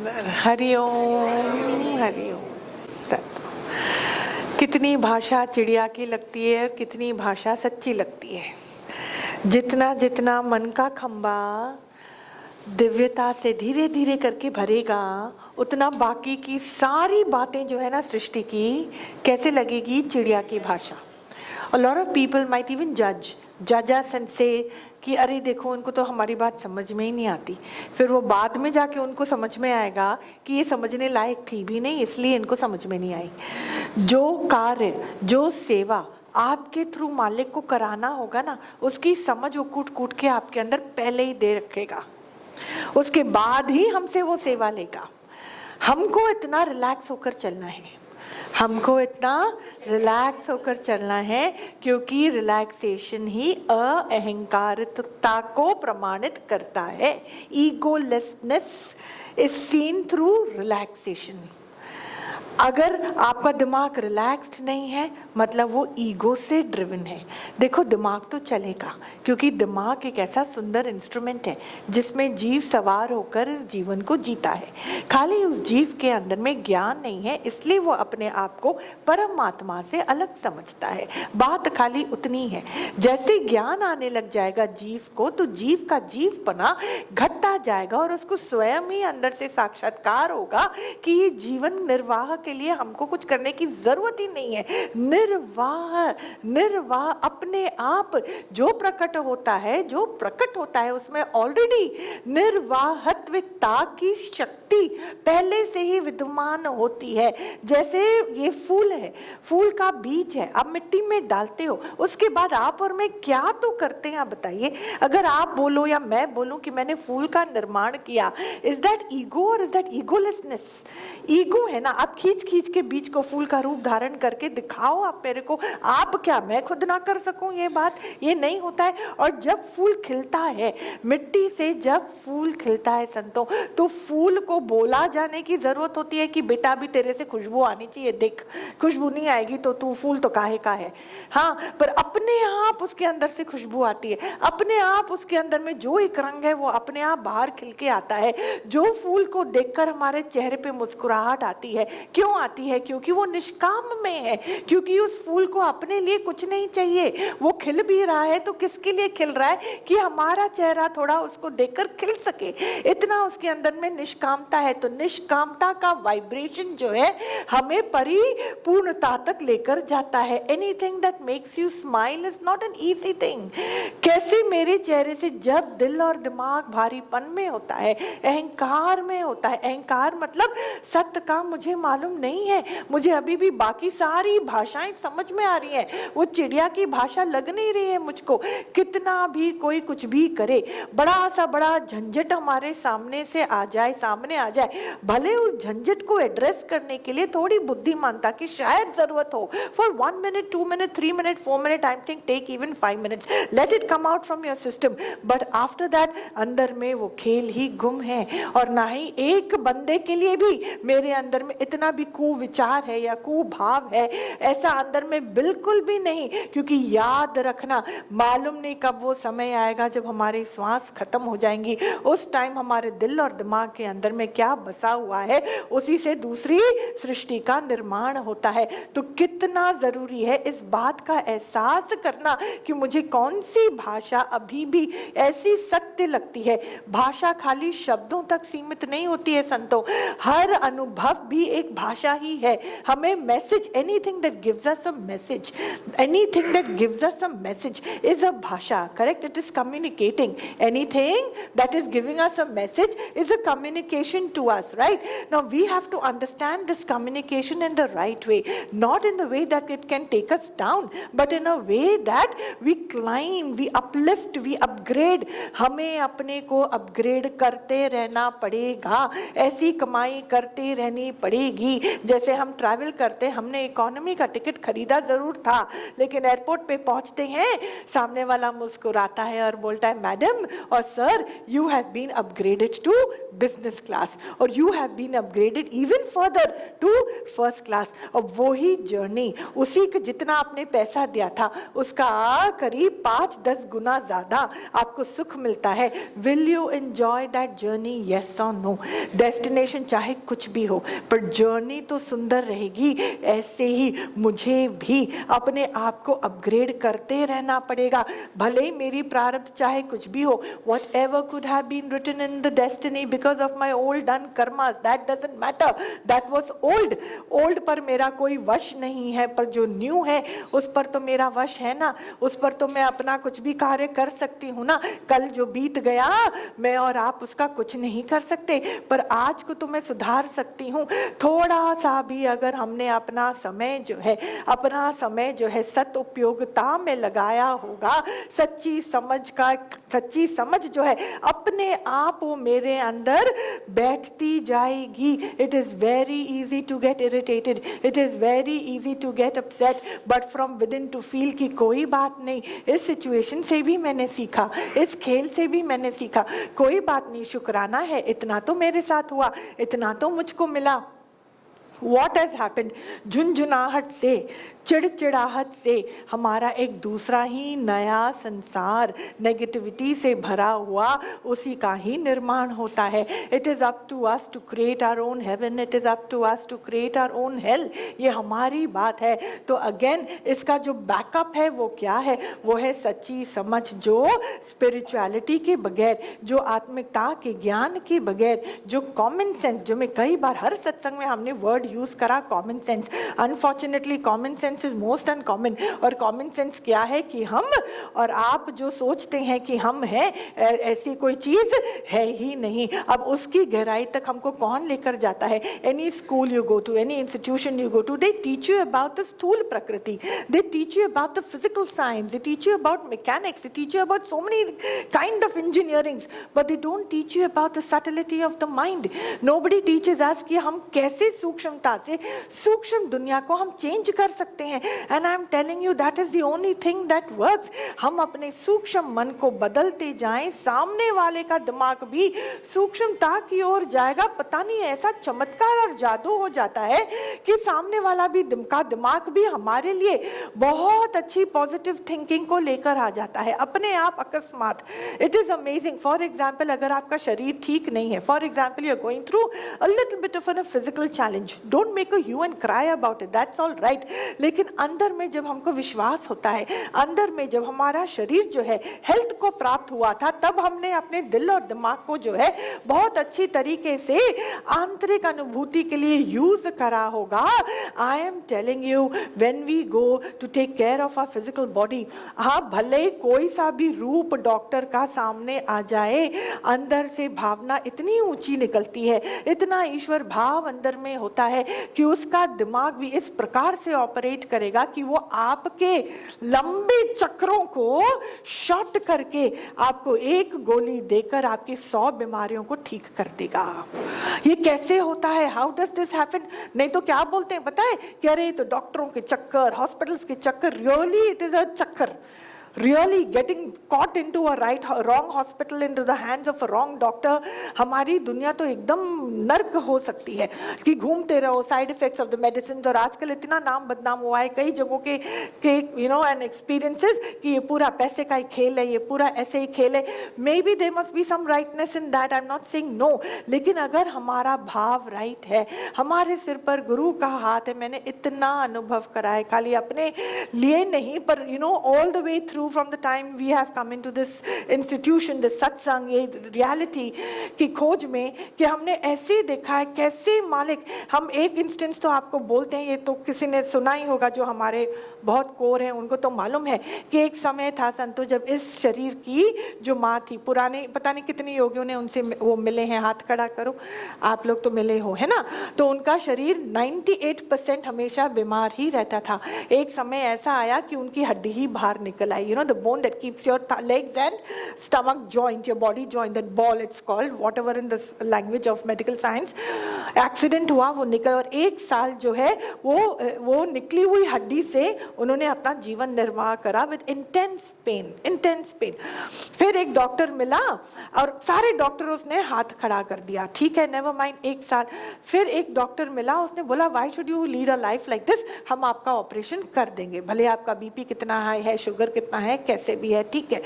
हरिओम हरिओम। कितनी भाषा चिड़िया की लगती है, कितनी भाषा सच्ची लगती है। जितना जितना मन का खंबा दिव्यता से धीरे धीरे करके भरेगा, उतना बाकी की सारी बातें जो है ना सृष्टि की कैसे लगेगी चिड़िया की भाषा। A lot of people might even judge us and say कि अरे देखो उनको तो हमारी बात समझ में ही नहीं आती। फिर वो बाद में जाके उनको समझ में आएगा कि ये समझने लायक थी भी नहीं, इसलिए इनको समझ में नहीं आई। जो कार्य, जो सेवा आपके थ्रू मालिक को कराना होगा ना, उसकी समझ वो कूट कूट के आपके अंदर पहले ही दे रखेगा, उसके बाद ही हमसे वो सेवा लेगा। हमको इतना रिलैक्स होकर चलना है, हमको इतना रिलैक्स होकर चलना है, क्योंकि रिलैक्सेशन ही अहंकारता को प्रमाणित करता है। Egolessness is seen through relaxation. अगर आपका दिमाग रिलैक्स्ड नहीं है, मतलब वो ईगो से ड्रिवन है। देखो दिमाग तो चलेगा, क्योंकि दिमाग एक ऐसा सुंदर इंस्ट्रूमेंट है जिसमें जीव सवार होकर इस जीवन को जीता है। खाली उस जीव के अंदर में ज्ञान नहीं है, इसलिए वो अपने आप को परमात्मा से अलग समझता है। बात खाली उतनी है। जैसे ज्ञान आने लग जाएगा जीव को, तो जीव का जीवपना घटता जाएगा और उसको स्वयं ही अंदर से साक्षात्कार होगा कि ये जीवन निर्वाह के लिए हमको कुछ करने की जरूरत ही नहीं है। निर्वाह अपने आप जो प्रकट होता है, जो प्रकट होता है उसमें ऑलरेडी निर्वाहत्विकता की शक्ति पहले से ही विद्यमान होती है। जैसे ये फूल है, फूल का बीज है, आप मिट्टी में डालते हो, उसके बाद आप और मैं क्या तो करते हैं, आप बताइए। अगर आप बोलो या मैं बोलूं कि मैंने फूल का निर्माण किया, इज दैट ईगो और इज दैट ईगोलेसनेस? ईगो है ना, आप खींच खींच के बीज को फूल का रूप धारण करके दिखाओ आप मेरे को। आप क्या, मैं खुद ना कर सकूं ये बात? ये नहीं होता है। और जब फूल खिलता है मिट्टी से, जब फूल खिलता है संतों, तो फूल को बोला जाने की जरूरत होती है कि बेटा अभी तेरे से खुशबू आनी चाहिए, देख खुशबू नहीं आएगी तो तू फूल तो काहे का है। हाँ, पर अपने आप उसके अंदर से खुशबू आती है, अपने आप उसके अंदर में जो एक रंग है वो अपने आप बाहर खिल के आता है। जो फूल को देखकर हमारे चेहरे पे मुस्कुराहट आती है, क्यों आती है? क्योंकि वो निष्काम में है, क्योंकि उस फूल को अपने लिए कुछ नहीं चाहिए। वो खिल भी रहा है तो किसके लिए खिल रहा है? कि हमारा चेहरा थोड़ा उसको देखकर खिल सके, इतना उसके अंदर में निष्कामता है। तो निष्कामता का वाइब्रेशन जो है हमें परिपूर्णता तक लेकर जाता है। Anything that makes you smile is not an easy thing. कैसे मेरे चेहरे से जब दिल और दिमाग भारीपन में होता है, अहंकार में होता है, अहंकार मतलब सत्य का मुझे मालूम नहीं है, मुझे अभी भी बाकी सारी भाषाएं समझ में आ रही है, वो चिड़िया की भाषा लग नहीं रही है मुझको। कितना भी कोई कुछ भी करे, बड़ा सा बड़ा झंझट हमारे सामने से आ जाए, सामने आ जाए, भले उस झंझट को एड्रेस करने के लिए थोड़ी बुद्धिमानता की शायद जरूरत हो। For 1 minute, 2 minute, 3 minute, 4 minute, I think take even 5 minutes, let it come out from your system, but after that अंदर में वो खेल ही गुम है। और ना ही एक बंदे के लिए भी मेरे अंदर में इतना भी कुविचार है या कुभाव है, ऐसा अंदर में बिल्कुल भी नहीं। क्योंकि याद रखना, मालूम नहीं कब वो समय आएगा जब हमारी श्वास खत्म हो जाएंगी, उस टाइम हमारे दिल और दिमाग के अंदर में क्या बसा हुआ है, उसी से दूसरी सृष्टि का निर्माण होता है। तो कितना जरूरी है इस बात का एहसास करना कि मुझे कौन सी भाषा अभी भी ऐसी सत्य लगती है। भाषा खाली शब्दों तक सीमित नहीं होती है संतों, हर अनुभव भी एक भाषा ही है। हमें message, anything that gives us a message, anything that gives us a message is a भाषा, correct? It is communicating. Anything that is giving us a message is a communication to us, right? Now we have to understand this communication in the right way, not in the way that it can take us down, but in a way that we climb, we uplift, we upgrade. हमें अपने को upgrade करते रहना पड़ेगा, ऐसी कमाई करते रहनी पड़ेगी। जैसे हम ट्रैवल करते, हमने इकोनॉमी का टिकट टिकट खरीदा जरूर था, लेकिन एयरपोर्ट पे पहुंचते हैं सामने वाला मुस्कुराता है और बोलता है मैडम और sir, you have been upgraded to business class और you have been upgraded even further to first class. और वही जर्नी, उसी का जितना आपने पैसा दिया था उसका करीब 5-10 गुना ज्यादा आपको सुख मिलता है। Will you enjoy that journey, yes और नो? डेस्टिनेशन चाहे कुछ भी हो, पर जर्नी तो सुंदर रहेगी। ऐसे ही मुझे भी अपने आप को अपग्रेड करते रहना पड़ेगा, भले ही मेरी प्रारब्ध चाहे कुछ भी हो। Whatever could have been written in the destiny because of my old done karmas, that doesn't matter, that was old. Old पर मेरा कोई वश नहीं है, पर जो न्यू है उस पर तो मेरा वश है ना, उस पर तो मैं अपना कुछ भी कार्य कर सकती हूँ ना। कल जो बीत गया मैं और आप उसका कुछ नहीं कर सकते, पर आज को तो मैं सुधार सकती हूँ। थोड़ा सा भी अगर हमने अपना समय जो है सत उपयोगिता में लगाया होगा, सच्ची समझ जो है अपने आप वो मेरे अंदर बैठती जाएगी। It is very easy to get irritated, it is very easy to get upset, but from within to feel की कोई बात नहीं, इस सिचुएशन से भी मैंने सीखा, इस खेल से भी मैंने सीखा, कोई बात नहीं, शुक्राना है, इतना तो मेरे साथ हुआ, इतना तो मुझको मिला। What has happened? झुंझुनाहट से, चिड़चिड़ाहट से हमारा एक दूसरा ही नया संसार नेगेटिविटी से भरा हुआ उसी का ही निर्माण होता है। It is up to us to create our own heaven, it is up to us to create our own hell। ये हमारी बात है। तो अगेन इसका जो बैकअप है वो क्या है? वो है सच्ची समझ, जो स्पिरिचुअलिटी के बगैर, जो आत्मिकता के ज्ञान के बगैर, जो कॉमन सेंस, जो मैं कई बार हर सत्संग में हमने वर्ड यूज करा common sense. Unfortunately common sense is most uncommon. और कॉमन सेंस क्या है कि हम और आप जो सोचते हैं कि हम हैं, ऐसी कोई चीज है ही नहीं। अब उसकी गहराई तक हमको कौन लेकर जाता है? Any school you go to, any institution you go to, they teach you about the स्थूल प्रकृति, they teach you about the physical science, they teach you about mechanics, they teach you about so many kind of engineering, but they don't teach you about the subtlety of the mind. Nobody teaches us कि हम कैसे सूक्ष्मता से सूक्ष्म दुनिया को हम change कर सकते हैं। And I am telling you that is the only thing that works. हम अपने सूक्ष्म मन को बदलते जाएं, सामने वाले का दिमाग भी सूक्ष्मता की ओर जाएगा। पता नहीं ऐसा चमत्कार और जादू हो जाता है कि सामने वाला भी दिमाग भी हमारे लिए बहुत अच्छी पॉजिटिव थिंकिंग को लेकर आ जाता है अपने आप अकस्मात। It is amazing. For example, अगर आपका शरीर ठीक नहीं है, for example you are going through a little bit of a physical challenge, don't make a hue and cry about it, that's all right. लेकिन अंदर में जब हमको विश्वास होता है, अंदर में जब हमारा शरीर जो है हेल्थ को प्राप्त हुआ था, तब हमने अपने दिल और दिमाग को जो है बहुत अच्छी तरीके से आंतरिक अनुभूति के लिए यूज करा होगा। I am telling you, when we go to take care of our physical body, हाँ भले कोई सा भी रूप डॉक्टर का सामने आ जाए, अंदर से भावना इतनी ऊंची निकलती है, इतना ईश्वर भाव अंदर में होता है कि उसका दिमाग भी इस प्रकार से ऑपरेट करेगा कि वो आपके लंबे चक्रों को शॉर्ट करके आपको एक गोली देकर आपकी 100 बीमारियों को ठीक कर देगा। ये कैसे होता है? How does this happen? नहीं तो क्या बोलते हैं पता है कि अरे तो डॉक्टरों के चक्कर, हॉस्पिटल्स के चक्कर, रियली इट इज अ चक्कर। Really getting caught into a wrong hospital, into the hands of a wrong doctor, हमारी दुनिया तो एकदम नर्क हो सकती है कि घूमते रहो, side effects of the medicine. और आजकल इतना नाम बदनाम हुआ है कई जगहों के यू नो एंड एक्सपीरियंसेस कि ये पूरा पैसे का ही खेल है, ये पूरा ऐसे ही खेल है। Maybe there must be some rightness in that, I am not saying no, लेकिन अगर हमारा भाव राइट है, हमारे सिर पर गुरु का हाथ है। मैंने इतना अनुभव करा है, खाली अपने लिए नहीं, पर you know all the way through from the time we have come into this institution, this satsang, ये reality की खोज में, कि हमने ऐसे देखा है कैसे मालिक। हम एक इंस्टेंस तो आपको बोलते हैं, ये तो किसी ने सुना ही होगा, जो हमारे बहुत कोर हैं उनको तो मालूम है कि एक समय था संतो जब इस शरीर की जो माँ थी, पुराने पता नहीं कितने योगियों ने उनसे वो मिले हैं, हाथ खड़ा करो, आप लोग तो मिले हो, है ना। तो उनका शरीर 98% हमेशा बीमार ही रहता था। एक समय ऐसा आया कि उनकी हड्डी ही बाहर निकल आई, you know, the bone that keeps your legs and stomach joint, your body joint, that ball it's called, whatever in the language of medical science, accident हुआ, वो निकल, और 1 साल जो है वो निकली हुई हड्डी से उन्होंने अपना जीवन निर्वाह करा विद इंटेंस पेन। फिर एक डॉक्टर मिला और सारे डॉक्टरों ने हाथ खड़ा कर दिया, ठीक है नेवर माइंड, 1 साल। फिर एक डॉक्टर मिला, उसने बोला why should you lead a life like this, हम आपका ऑपरेशन कर देंगे, भले आपका बीपी कितना हाई है, शुगर कितना है, कैसे भी है, ठीक है।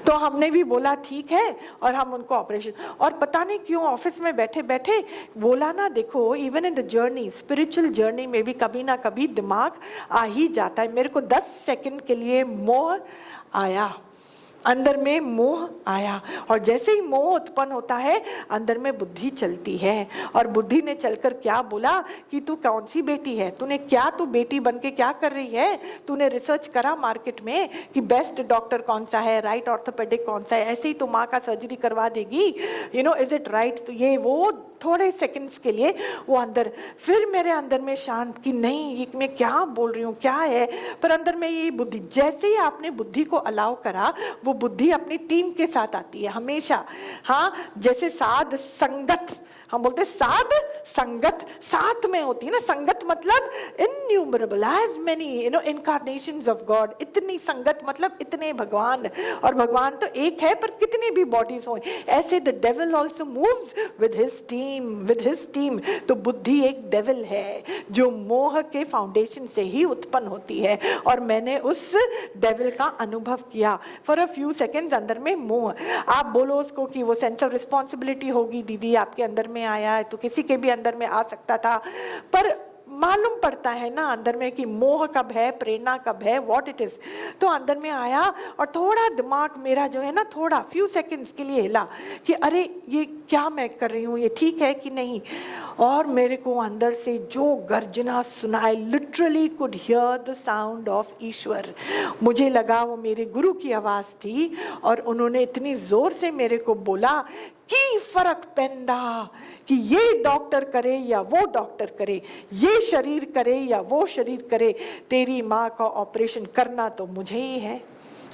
तो हमने भी बोला ठीक है, और हम उनको ऑपरेशन, और पता नहीं क्यों ऑफिस में बैठे बैठे बोला ना, देखो even in the journey, spiritual journey में भी कभी ना कभी दिमाग आ ही जाता है। मेरे को 10 सेकंड के लिए मोह आया, अंदर में मोह आया, और जैसे ही मोह उत्पन्न होता है अंदर में बुद्धि चलती है, और बुद्धि ने चलकर क्या बोला कि तू कौन सी बेटी है, तूने क्या, तू बेटी बन के क्या कर रही है, तूने रिसर्च करा मार्केट में कि बेस्ट डॉक्टर कौन सा है, राइट ऑर्थोपेडिक कौन सा है, ऐसे ही तू माँ का सर्जरी करवा देगी, you know is it right. तो ये वो थोड़े सेकंड्स के लिए वो अंदर, फिर मेरे अंदर में शांत कि नहीं ये मैं क्या बोल रही हूँ, क्या है, पर अंदर में ये बुद्धि, जैसे ही आपने बुद्धि को अलाउ करा, वो बुद्धि अपनी टीम के साथ आती है हमेशा। हाँ, जैसे साध संगत, हम बोलते साध संगत साथ में होती है ना, संगत मतलब innumerable, as many you know incarnations of God, इतनी संगत मतलब इतने भगवान, और भगवान तो एक है पर कितनी भी बॉडीज हो, ऐसे the devil also moves with his team. तो बुद्धि एक डेविल है जो मोह के फाउंडेशन से ही उत्पन्न होती है, और मैंने उस डेविल का अनुभव किया फॉर अ फ्यू सेकेंड्स। अंदर में मोह, आप बोलो उसको कि वो सेंस ऑफ रिस्पॉन्सिबिलिटी होगी, दीदी आपके अंदर में आया है तो किसी के भी अंदर में आ सकता था, पर मालूम पड़ता है ना अंदर में कि मोह कब है, प्रेरणा कब है, व्हाट इट इज। तो अंदर में आया और थोड़ा दिमाग मेरा जो है ना थोड़ा फ्यू सेकंड्स के लिए हिला कि अरे ये क्या मैं कर रही हूँ, ये ठीक है कि नहीं। और मेरे को अंदर से जो गर्जना सुनाई, literally could hear the sound of ईश्वर। मुझे लगा वो मेरे गुरु की आवाज़ थी, और उन्होंने इतनी जोर से मेरे को बोला कि फर्क पैंदा कि ये डॉक्टर करे या वो डॉक्टर करे, ये शरीर करे या वो शरीर करे, तेरी माँ का ऑपरेशन करना तो मुझे ही है।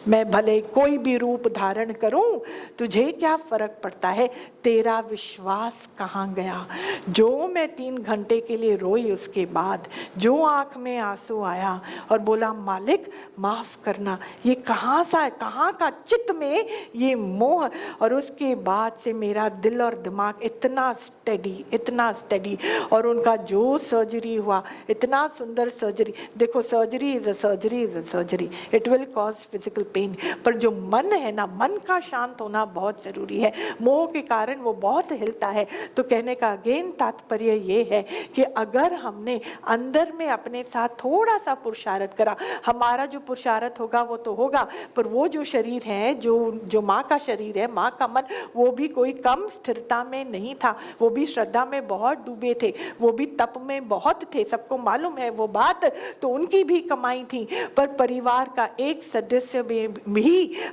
मैं भले कोई भी रूप धारण करूं, तुझे क्या फर्क पड़ता है, तेरा विश्वास कहाँ गया। जो मैं 3 घंटे के लिए रोई, उसके बाद जो आंख में आंसू आया और बोला मालिक माफ करना, ये कहाँ सा है, कहाँ का चित्त में ये मोह। और उसके बाद से मेरा दिल और दिमाग इतना स्टेडी, और उनका जो सर्जरी हुआ, इतना सुंदर सर्जरी। देखो surgery is a surgery, it will cause physical pain, पर जो मन है ना, मन का शांत होना बहुत जरूरी है। मोह के कारण वो बहुत हिलता है। तो कहने का अगेन तात्पर्य ये है कि अगर हमने अंदर में अपने साथ थोड़ा सा पुरुषार्थ करा, हमारा जो पुरुषार्थ होगा वो तो होगा, पर वो जो शरीर है, जो माँ का शरीर है, माँ का मन, वो भी कोई कम स्थिरता में नहीं था, वो भी श्रद्धा में बहुत डूबे थे, वो भी तप में बहुत थे, सबको मालूम है वो बात। तो उनकी भी कमाई थी, पर परिवार का एक सदस्य भी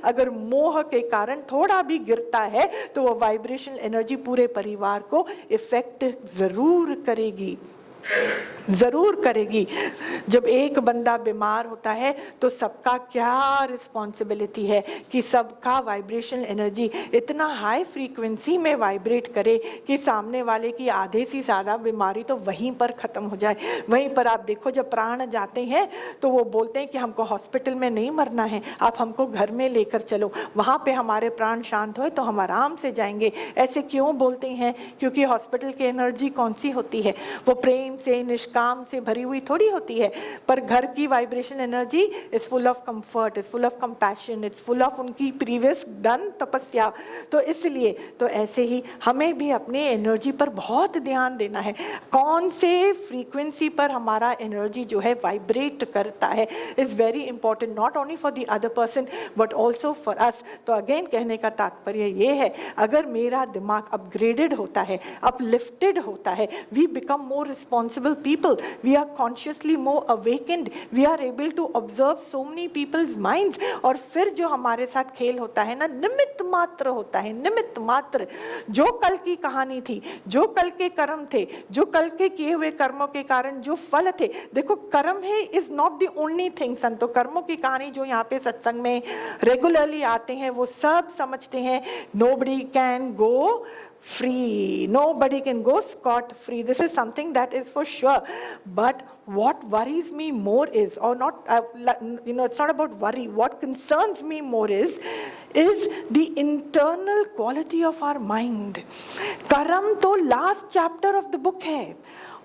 अगर मोह के कारण थोड़ा भी गिरता है तो वो वाइब्रेशनल एनर्जी पूरे परिवार को इफेक्ट जरूर करेगी। जब एक बंदा बीमार होता है तो सबका क्या रिस्पॉन्सिबिलिटी है कि सबका वाइब्रेशनल एनर्जी इतना हाई फ्रीक्वेंसी में वाइब्रेट करे कि सामने वाले की आधे से ज़्यादा बीमारी तो वहीं पर ख़त्म हो जाए। वहीं पर आप देखो जब प्राण जाते हैं तो वो बोलते हैं कि हमको हॉस्पिटल में नहीं मरना है, आप हमको घर में लेकर चलो, वहाँ पे हमारे प्राण शांत होए तो हम आराम से जाएंगे। ऐसे क्यों बोलते हैं? क्योंकि हॉस्पिटल की एनर्जी कौन सी होती है, वो प्रेम से निष्काम से भरी हुई थोड़ी होती है, पर घर की vibration energy is full of comfort, is full of compassion, is full of उनकी प्रीवियस डन तपस्या। तो इसलिए तो ऐसे ही हमें भी अपने एनर्जी पर बहुत ध्यान देना है, कौन से फ्रीक्वेंसी पर हमारा एनर्जी जो है वाइब्रेट करता है is very important, not only for the other person but also for us. तो अगेन कहने का तात्पर्य ये है, अगर मेरा दिमाग अपग्रेडेड होता है, अपलिफ्टेड होता है, we become more responsible people people, we are consciously more awakened, we are able to observe so many people's minds. और फिर जो हमारे साथ खेल होता है ना, निमित्त मात्र होता है, निमित्त मात्र। जो कल की कहानी थी, जो कल के कर्म थे, जो कल के किए हुए कर्मों के कारण जो फल थे, देखो कर्म है is not the only thing. संतो कर्मों की कहानी जो यहाँ पे सत्संग में रेगुलरली आते हैं वो सब समझते हैं, nobody can go free, nobody can go scot free, this is something that is for sure. But what worries me more is, or not, it's not about worry, what concerns me more is the internal quality of our mind. कर्म तो last chapter of the book है,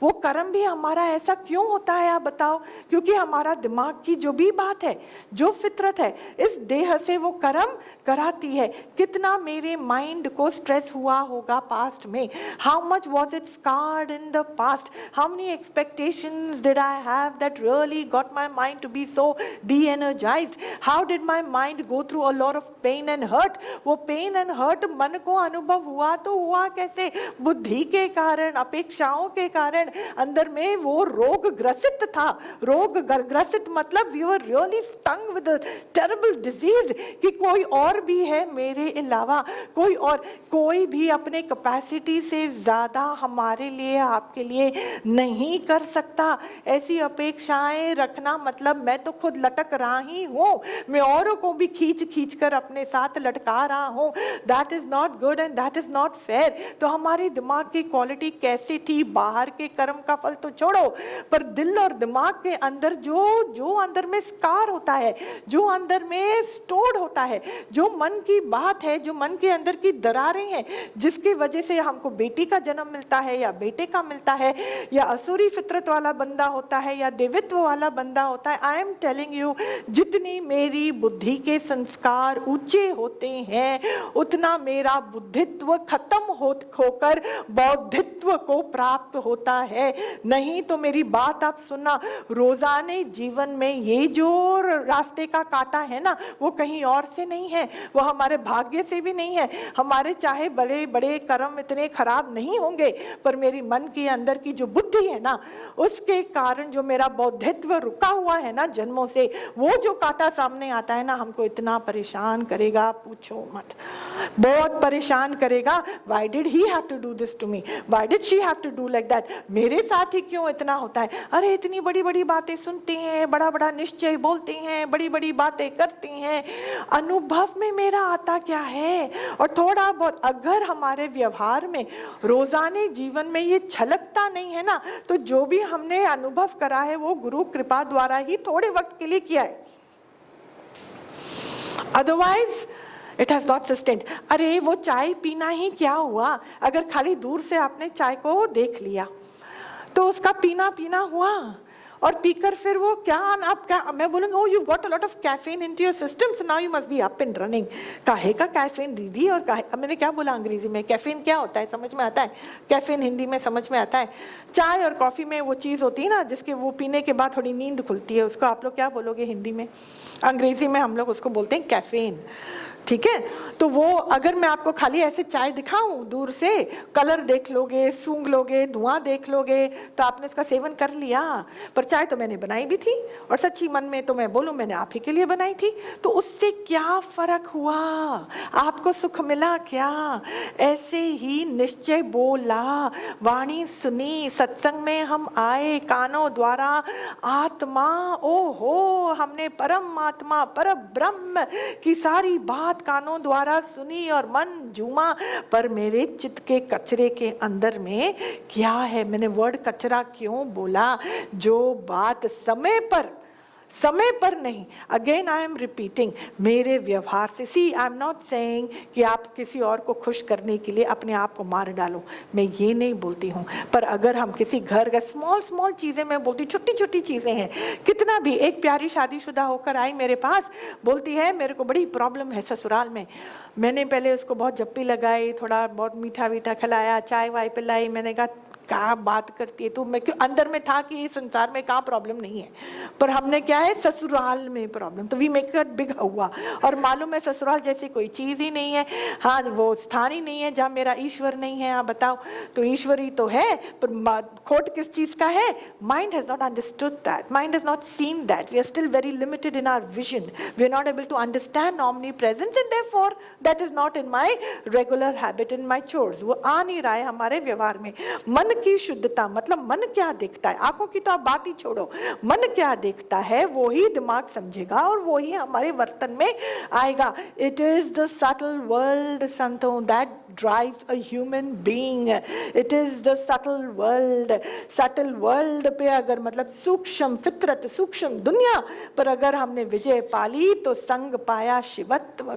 वो कर्म भी हमारा ऐसा क्यों होता है आप बताओ? क्योंकि हमारा दिमाग की जो भी बात है, जो फितरत है, इस देह से वो कर्म कराती है। कितना मेरे माइंड को स्ट्रेस हुआ होगा पास्ट में, how much was it scarred in the past, how many expectations did I have that really got my mind to be so de energized, how did my mind go through a lot of pain and hurt. वो pain and hurt मन को अनुभव हुआ तो हुआ कैसे? बुद्धि के कारण, अपेक्षाओं के कारण। अंदर में वो रोग ग्रसित था। रोग ग्रसित मतलब we were really stung with a terrible disease कि कोई और भी है मेरे अलावा, कोई और, कोई भी अपने कैपेसिटी से ज्यादा हमारे लिए, आपके लिए नहीं कर सकता। ऐसी अपेक्षाएं रखना मतलब मैं तो खुद लटक रहा ही हूं, मैं औरों को भी खींच खींच कर अपने साथ लटका रहा हूं। That is not good and that is not fair. तो हमारे दिमाग की क्वालिटी कैसी थी? बाहर के कर्म का फल तो छोड़ो, पर दिल और दिमाग के अंदर जो अंदर में स्कार होता है, जो अंदर में स्टोर्ड होता है, जो मन की बात है, जो मन के अंदर की दरारें हैं, जिसकी वजह से हमको बेटी का जन्म मिलता है या बेटे का मिलता है, या असुरी फितरत वाला बंदा होता है या देवित्व वाला बंदा होता है। आई एम टेलिंग यू, जितनी मेरी बुद्धि के संस्कार ऊंचे होते हैं, उतना मेरा बुद्धित्व खत्म होकर बौद्धित्व को प्राप्त होता है। नहीं तो मेरी बात आप सुनना, रोजाने जीवन में ये जो रास्ते का कांटा है ना, वो कहीं और से नहीं है, वो हमारे भाग्य से भी नहीं है। हमारे चाहे बड़े बड़े कर्म इतने खराब नहीं होंगे, पर मेरी मन के अंदर की जो बुद्धि है ना, उसके कारण जो मेरा बौद्धित्व रुका हुआ है ना जन्मों से, वो जो कांटा सामने आता है ना, हमको इतना परेशान करेगा, पूछो मत, बहुत परेशान करेगा। Why did he have to do this to me? Why did she have to do like that? मेरे साथ ही क्यों इतना होता है? अरे इतनी बड़ी बड़ी बातें सुनते हैं, बड़ा बड़ा निश्चय बोलते हैं, बड़ी बड़ी बातें करते हैं, अनुभव में मेरा आता क्या है? और थोड़ा बहुत अगर हमारे व्यवहार में, रोजाने जीवन में ये झलकता नहीं है ना, तो जो भी हमने अनुभव करा है वो गुरु कृपा द्वारा ही थोड़े वक्त के लिए किया है, otherwise it has not sustained. अरे वो चाय पीना ही क्या हुआ? अगर खाली दूर से आपने चाय को देख लिया तो उसका पीना पीना हुआ, और पीकर फिर वो क्या, आप क्या, मैं बोलूँगा oh you got a lot of caffeine into your system, so now you must be up and running. काहे का कैफीन दीदी? और काहे, मैंने क्या बोला अंग्रेजी में? कैफीन क्या होता है समझ में आता है? कैफीन हिंदी में समझ में आता है? चाय और कॉफ़ी में वो चीज़ होती है ना जिसके वो पीने के बाद थोड़ी नींद खुलती है, उसको आप लोग क्या बोलोगे हिंदी में? अंग्रेजी में हम लोग उसको बोलते हैं कैफीन, ठीक है? तो वो अगर मैं आपको खाली ऐसे चाय दिखाऊं दूर से, कलर देख लोगे, सूंघ लोगे, धुआं देख लोगे, तो आपने इसका सेवन कर लिया। पर चाय तो मैंने बनाई भी थी, और सच्ची मन में तो मैं बोलूं मैंने आप ही के लिए बनाई थी, तो उससे क्या फर्क हुआ? आपको सुख मिला क्या? ऐसे ही निश्चय बोला, वाणी सुनी, सत्संग में हम आए, कानों द्वारा आत्मा, ओहो हमने परमात्मा पर ब्रह्म की सारी बात कानों द्वारा सुनी और मन झूमा, पर मेरे चित्त के कचरे के अंदर में क्या है? मैंने वर्ड कचरा क्यों बोला? जो बात समय पर नहीं, अगेन आई एम रिपीटिंग, मेरे व्यवहार से, सी आई एम नॉट सेइंग कि आप किसी और को खुश करने के लिए अपने आप को मार डालो, मैं ये नहीं बोलती हूँ। पर अगर हम किसी घर का स्मॉल चीज़ें, मैं बोलती छोटी छोटी चीज़ें हैं, कितना भी, एक प्यारी शादीशुदा होकर आई मेरे पास, बोलती है मेरे को बड़ी प्रॉब्लम है ससुराल में। मैंने पहले उसको बहुत जप्पी लगाई, थोड़ा बहुत मीठा वीठा खिलाया, चाय वाय पिलाई, मैंने कहा क्या बात करती है तू, मैं क्यों, अंदर में था कि इस संसार में कहाँ प्रॉब्लम नहीं है, पर हमने क्या है ससुराल में प्रॉब्लम, तो वी मेक इट बिग हुआ। और मालूम है ससुराल जैसी कोई चीज़ ही नहीं है, हाँ वो स्थान ही नहीं है जहाँ मेरा ईश्वर नहीं है। आप बताओ, तो ईश्वर ही तो है, पर खोट किस चीज़ का है? Mind has not understood that, mind has not seen that, we are still very limited in our vision, we are not able to understand omnipresence, and therefore that is not in my regular habit, in my chores, वो आ नहीं रहा है हमारे व्यवहार में। मन की शुद्धता मतलब मन क्या देखता है, आंखों की तो आप बात ही छोड़ो, मन क्या देखता है वो ही दिमाग समझेगा और वो ही हमारे वर्तन में आएगा। It is the subtle world संतों that drives a human being, it is the subtle world पे अगर मतलब सूक्ष्म फितरत, सूक्ष्म दुनिया पर अगर हमने विजय पाली तो संग पाया शिवत्व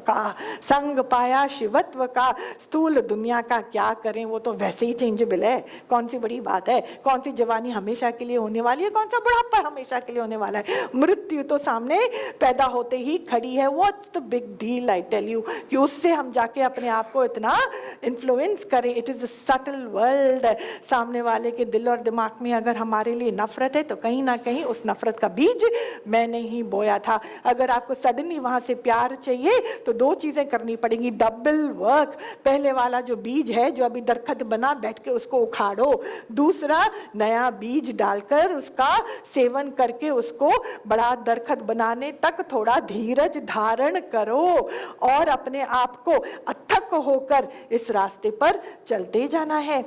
का, स्थूल दुनिया का क्या करें, वो तो वैसे ही चेंजेबल है, कौन सी बड़ी बात है, कौन सी जवानी हमेशा के लिए होने वाली है, कौन सा बुढ़ापा हमेशा के लिए होने वाला है, मृत्यु तो सामने पैदा होते ही खड़ी है। What's the big deal, I tell you, कि उससे हम जाके अपने आप को इतना इन्फ्लुएंस करें। It is a subtle world. सामने वाले के दिल और दिमाग में अगर हमारे लिए नफरत है तो कहीं ना कहीं उस नफरत का बीज मैंने ही बोया था। अगर आपको सडनली वहां से प्यार चाहिए तो दो चीजें करनी पड़ेगी, डबल वर्क। पहले वाला जो बीज है जो अभी दरखत बना, बैठ के उसको उखाड़ो, दूसरा नया बीज डालकर उसका सेवन करके उसको बड़ा दरखत बनाने तक थोड़ा धीरज धारण करो और अपने आप को अथक होकर इस रास्ते पर चलते जाना है।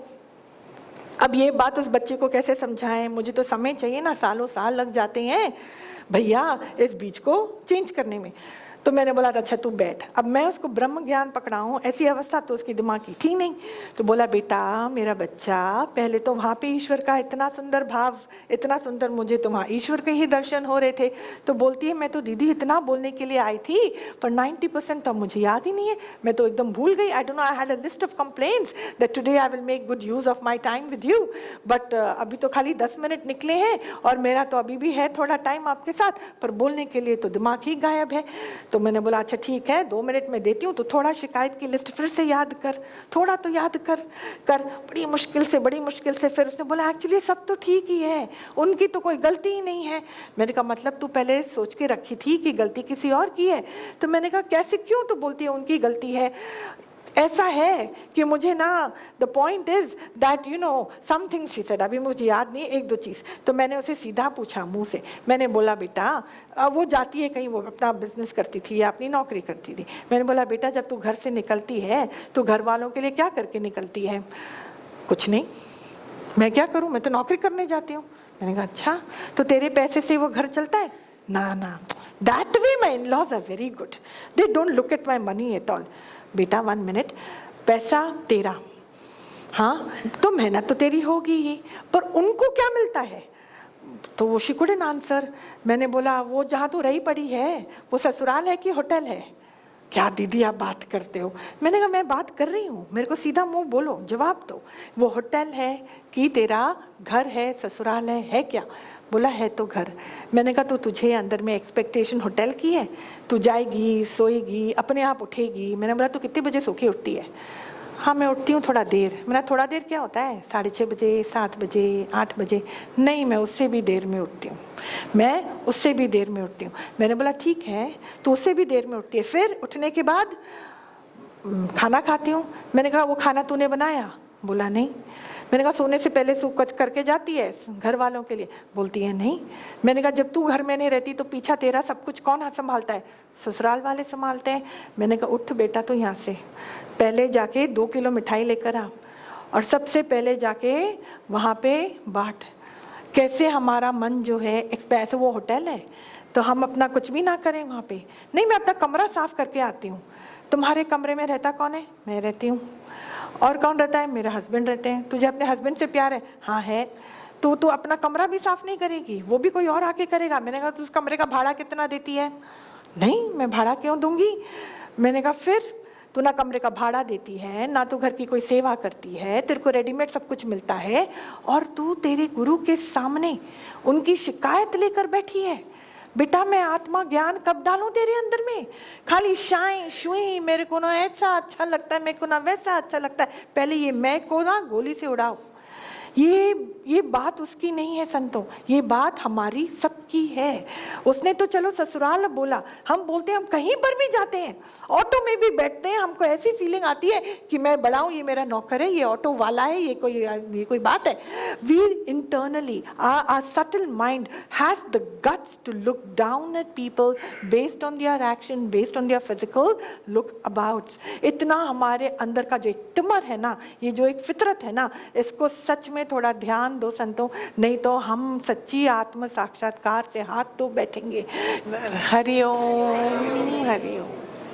अब ये बात उस बच्चे को कैसे समझाएं, मुझे तो समय चाहिए ना, सालों साल लग जाते हैं भैया इस बीज को चेंज करने में। तो मैंने बोला अच्छा तू बैठ। अब मैं उसको ब्रह्म ज्ञान पकड़ाऊँ, ऐसी अवस्था तो उसकी दिमाग की थी नहीं। तो बोला बेटा मेरा बच्चा, पहले तो वहाँ पे ईश्वर का इतना सुंदर भाव, इतना सुंदर, मुझे तो वहाँ ईश्वर के ही दर्शन हो रहे थे। तो बोलती है मैं तो दीदी इतना बोलने के लिए आई थी पर 90% तो मुझे याद ही नहीं है, मैं तो एकदम भूल गई। I don't know, I had a list of complaints that today I will make good use of my time with you, but अभी तो खाली 10 मिनट निकले हैं और मेरा तो अभी भी है थोड़ा टाइम आपके साथ, पर बोलने के लिए तो दिमाग ही गायब है। तो मैंने बोला अच्छा ठीक है 2 मिनट में देती हूँ, तो थोड़ा शिकायत की लिस्ट फिर से याद कर, थोड़ा तो याद कर। बड़ी मुश्किल से फिर उसने बोला एक्चुअली सब तो ठीक ही है, उनकी तो कोई गलती ही नहीं है। मैंने कहा मतलब तू पहले सोच के रखी थी कि गलती किसी और की है? तो मैंने कहा कैसे, क्यों? तो बोलती है उनकी गलती है। ऐसा है कि मुझे ना, the point is that you know something she said, अभी मुझे याद नहीं 1-2 चीज़। तो मैंने उसे सीधा पूछा मुंह से, मैंने बोला बेटा वो जाती है कहीं, वो अपना बिजनेस करती थी या अपनी नौकरी करती थी। मैंने बोला बेटा जब तू घर से निकलती है तो घर वालों के लिए क्या करके निकलती है? कुछ नहीं, मैं क्या करूँ, मैं तो नौकरी करने जाती हूँ। मैंने कहा अच्छा, तो तेरे पैसे से वो घर चलता है? ना, that way my in laws are very good, they don't look at my money at all. बेटा 1 मिनट, पैसा तेरा, हाँ तो मेहनत तो तेरी होगी ही, पर उनको क्या मिलता है? तो वो शी कुडंट आंसर। मैंने बोला वो जहाँ तू रही पड़ी है वो ससुराल है कि होटल है? क्या दीदी आप बात करते हो? मैंने कहा मैं बात कर रही हूँ, मेरे को सीधा मुंह बोलो, जवाब दो, वो होटल है कि तेरा घर है, ससुराल है क्या? बोला है तो घर। मैंने कहा तो तुझे अंदर में एक्सपेक्टेशन होटल की है, तू जाएगी सोएगी अपने आप उठेगी। मैंने बोला तू कितने बजे सो के उठती है? हाँ मैं उठती हूँ थोड़ा देर। मैंने थोड़ा देर क्या होता है, 6:30 बजे, 7 बजे, 8 बजे? नहीं मैं उससे भी देर में उठती हूँ, मैं उससे भी देर में उठती हूँ। मैंने बोला ठीक है तो उससे भी देर में उठती है, फिर उठने के बाद खाना खाती हूँ। मैंने कहा वो खाना तूने बनाया? बोला नहीं। मैंने कहा सोने से पहले सूप कच करके जाती है घर वालों के लिए? बोलती है नहीं। मैंने कहा जब तू घर में नहीं रहती तो पीछा तेरा सब कुछ कौन संभालता है? ससुराल वाले संभालते हैं। मैंने कहा उठ बेटा तो यहाँ से पहले जाके 2 किलो मिठाई लेकर आ और सबसे पहले जाके वहाँ पे बांट। कैसे हमारा मन जो है, ऐसे वो होटल है तो हम अपना कुछ भी ना करें वहाँ पे? नहीं मैं अपना कमरा साफ करके आती हूँ। तुम्हारे कमरे में रहता कौन है? मैं रहती हूँ। और कौन रहता है? मेरा हस्बैंड रहते हैं। तुझे अपने हस्बैंड से प्यार है? हाँ है। तो तू अपना कमरा भी साफ नहीं करेगी, वो भी कोई और आके करेगा। मैंने कहा तो उस कमरे का भाड़ा कितना देती है? नहीं मैं भाड़ा क्यों दूंगी। मैंने कहा फिर तू ना कमरे का भाड़ा देती है, ना तो घर की कोई सेवा करती है, तेरे को रेडीमेड सब कुछ मिलता है, और तू तेरे गुरु के सामने उनकी शिकायत लेकर बैठी है। बेटा मैं आत्मा ज्ञान कब डालूं तेरे अंदर में? खाली शाई शुई, मेरे को ना ऐसा अच्छा लगता है, मेरे को ना वैसा अच्छा लगता है। पहले ये मैं को ना गोली से उड़ाओ, ये बात उसकी नहीं है संतों, ये बात हमारी सबकी है। उसने तो चलो ससुराल बोला, हम बोलते हैं, हम कहीं पर भी जाते हैं, ऑटो में भी बैठते हैं, हमको ऐसी फीलिंग आती है कि मैं बड़ा हूँ, ये मेरा नौकर है, ये ऑटो वाला है, ये कोई बात है। We internally our subtle mind has the guts to look down at people based on their action, based on their physical look abouts। इतना हमारे अंदर का जो एक तिमर है ना, ये जो एक फितरत है ना, इसको सच में थोड़ा ध्यान दो संतों, नहीं तो हम सच्ची आत्म साक्षात्कार से हाथ धो बैठेंगे। हरि ओम, हरि ओम।